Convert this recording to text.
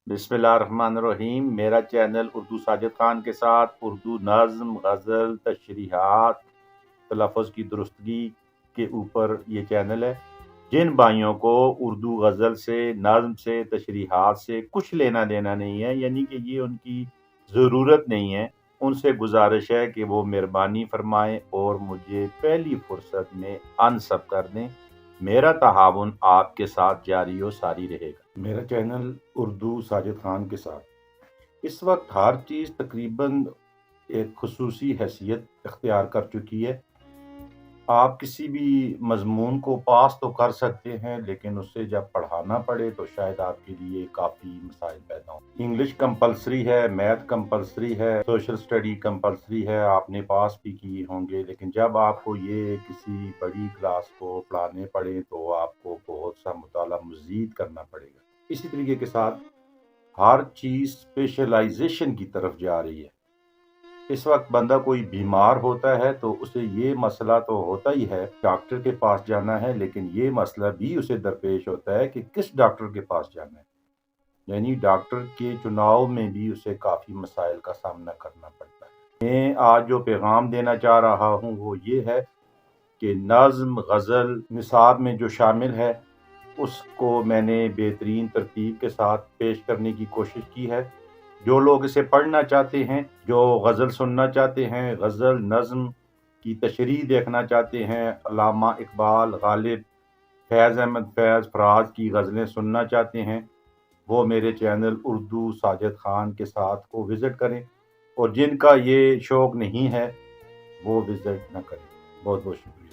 बिस्मिल्लाहिर्रहमानिर्रहीम। मेरा चैनल उर्दू साजिद खान के साथ उर्दू नज़्म, गज़ल, तशरीहात, तलफ़्फ़ुज़ की दुरुस्तगी के ऊपर ये चैनल है। जिन भाइयों को उर्दू गज़ल से, नज़्म से, तशरीहात से कुछ लेना देना नहीं है, यानी कि ये उनकी ज़रूरत नहीं है, उनसे गुजारिश है कि वो मेहरबानी फरमाएं और मुझे पहली फुर्सत में अनसब कर दें। मेरा तआवुन आपके साथ जारी व सारी रहेगा। मेरा चैनल उर्दू साजिद खान के साथ इस वक्त हर चीज़ तकरीबन एक खुसूसी हैसियत इख्तियार कर चुकी है। आप किसी भी मज़मून को पास तो कर सकते हैं, लेकिन उससे जब पढ़ाना पड़े तो शायद आपके लिए काफ़ी मसाइल पैदा हों। इंग्लिश कंपलसरी है, मैथ कंपलसरी है, सोशल स्टडी कंपलसरी है, आपने पास भी किए होंगे, लेकिन जब आपको ये किसी बड़ी क्लास को पढ़ाने पड़े तो आपको बहुत सा मुताला मज़ीद करना पड़ेगा। इसी तरीके के साथ हर चीज़ स्पेशलाइजेशन की तरफ जा रही है। इस वक्त बंदा कोई बीमार होता है तो उसे ये मसला तो होता ही है, डॉक्टर के पास जाना है, लेकिन ये मसला भी उसे दरपेश होता है कि किस डॉक्टर के पास जाना है। यानी डॉक्टर के चुनाव में भी उसे काफ़ी मसाइल का सामना करना पड़ता है। मैं आज जो पैगाम देना चाह रहा हूँ वो ये है कि नज़्म, गज़ल निसाब में जो शामिल है उसको मैंने बेहतरीन तरतीब के साथ पेश करने की कोशिश की है। जो लोग इसे पढ़ना चाहते हैं, जो गज़ल सुनना चाहते हैं, गज़ल नज़्म की तशरीह देखना चाहते हैं, अल्लामा इकबाल, गालिब, फैज़ अहमद फैज़, फराज की गज़लें सुनना चाहते हैं, वो मेरे चैनल उर्दू साजिद खान के साथ को विज़िट करें, और जिनका ये शौक़ नहीं है वो विज़िट न करें। बहुत बहुत शुक्रिया।